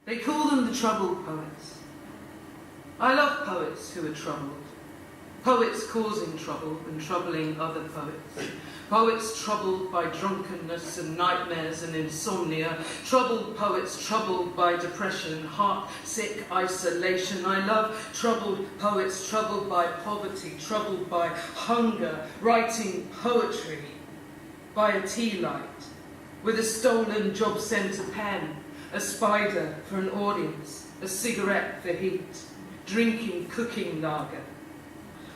They call them the troubled poets. I love poets who are troubled. Poets causing trouble and troubling other poets. Poets troubled by drunkenness and nightmares and insomnia. Troubled poets troubled by depression, heart-sick isolation. I love troubled poets troubled by poverty, troubled by hunger, writing poetry by a tea light, with a stolen job centre pen, a spider for an audience, a cigarette for heat, drinking cooking lager.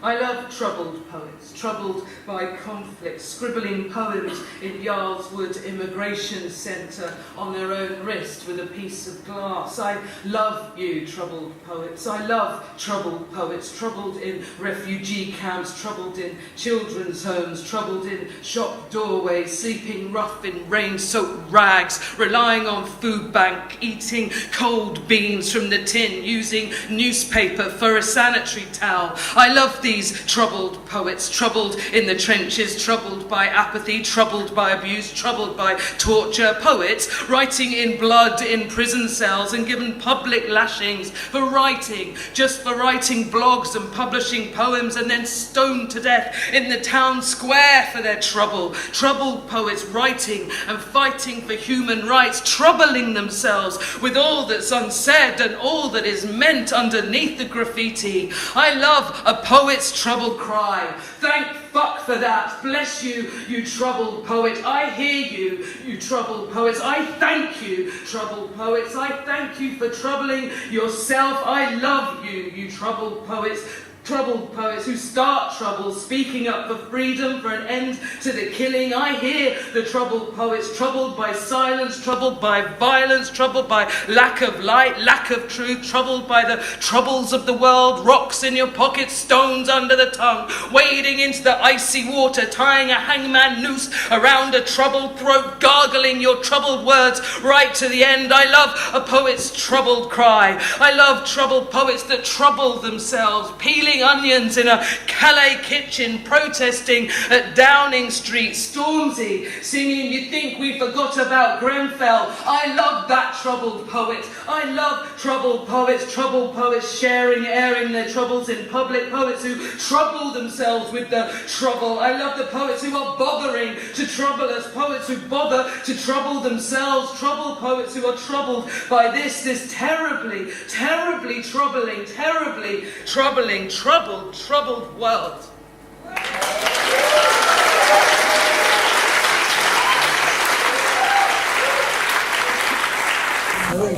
I love troubled poets, troubled by conflict, scribbling poems in Yarlswood Immigration Centre on their own wrist with a piece of glass. I love you, troubled poets. I love troubled poets, troubled in refugee camps, troubled in children's homes, troubled in shop doorways, sleeping rough in rain-soaked rags, relying on food bank, eating cold beans from the tin, using newspaper for a sanitary towel. I love these troubled poets, troubled in the trenches, troubled by apathy, troubled by abuse, troubled by torture. Poets writing in blood in prison cells and given public lashings for writing, just for writing blogs and publishing poems, and then stoned to death in the town square for their trouble. Troubled poets writing and fighting for human rights, troubling themselves with all that's unsaid and all that is meant underneath the graffiti. I love a poet's troubled cry. Thank fuck for that. Bless you, you troubled poet. I hear you, you troubled poets. I thank you, troubled poets. I thank you for troubling yourself. I love you, you troubled poets. Troubled poets who start trouble, speaking up for freedom, for an end to the killing. I hear the troubled poets, troubled by silence, troubled by violence, troubled by lack of light, lack of truth, troubled by the troubles of the world, rocks in your pocket, stones under the tongue, wading into the icy water, tying a hangman noose around a troubled throat, gargling your troubled words right to the end. I love a poet's troubled cry. I love troubled poets that trouble themselves, peeling onions in a Calais kitchen, protesting at Downing Street, Stormzy singing You Think We Forgot About Grenfell. I love that troubled poet. I love troubled poets sharing, airing their troubles in public, poets who trouble themselves with the trouble. I love the poets who are bothering to trouble us, poets who bother to trouble themselves, troubled poets who are troubled by this terribly, terribly troubling, terribly troubling, troubled world.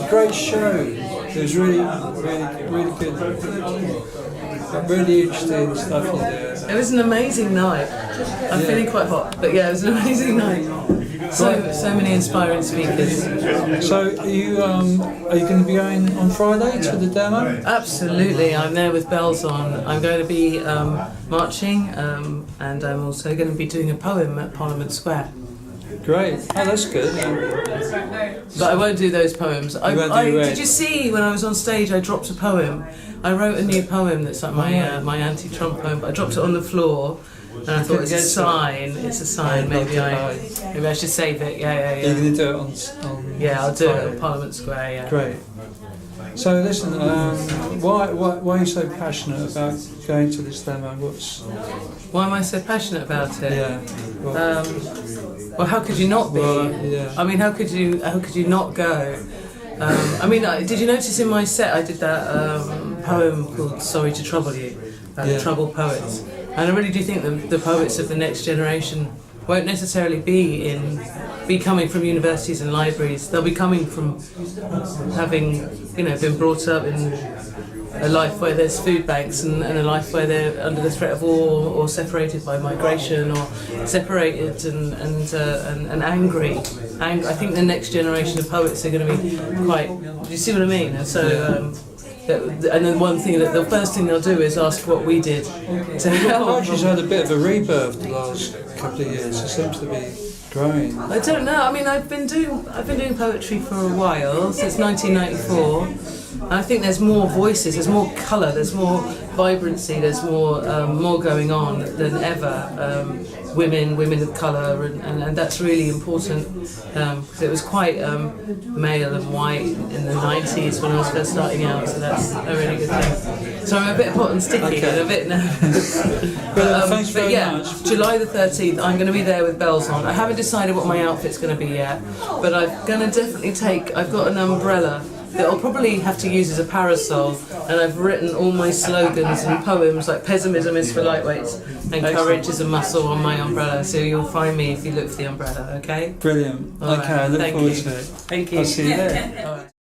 Great show. It was really good. Really interesting stuff in there. It was an amazing night. I'm feeling quite hot, but yeah, it was an amazing night. So many inspiring speakers. So are you going to be going on Friday to the demo? Absolutely, I'm there with bells on. I'm going to be marching, and I'm also going to be doing a poem at Parliament Square. Great. Oh, that's good. But I won't do those poems. Did you see when I was on stage I dropped a poem? I wrote a new poem that's like my anti-Trump poem, but I dropped it on the floor. And I thought it's a sign. Maybe I should save it. Yeah. You're going to do it on yeah, I'll do it on Parliament Square. Yeah. Great. So listen, why are you so passionate about going to this demo? Why am I so passionate about it? Yeah. Well, how could you not be? Yeah. I mean, how could you not go? Did you notice in my set I did that poem called "Sorry to Trouble You" about the troubled poets, and I really do think that the poets of the next generation won't necessarily be coming from universities and libraries. They'll be coming from having, been brought up in a life where there's food banks and a life where they're under the threat of war or separated by migration or separated and angry. I think the next generation of poets are going to be quite. Do you see what I mean? And so. And then the first thing they'll do is ask what we did to help. Poetry's had a bit of a rebirth the last couple of years. It seems to be growing. I don't know. I mean, I've been doing poetry for a while, since 1994. And I think there's more voices, there's more colour, there's more vibrancy, there's more going on than ever. women of colour, and that's really important, because it was quite male and white in the 90s when I was first starting out, so that's a really good thing. So I'm a bit hot and sticky and a bit nervous. Thanks very much. July the 13th, I'm going to be there with bells on. I haven't decided what my outfit's going to be yet, but I'm going to definitely I've got an umbrella that I'll probably have to use as a parasol, and I've written all my slogans and poems like pessimism is for lightweights and courage is a muscle on my umbrella, so you'll find me if you look for the umbrella, okay? Brilliant. All okay, I right. look Thank forward you. to it. Thank you. I'll see you there. All right.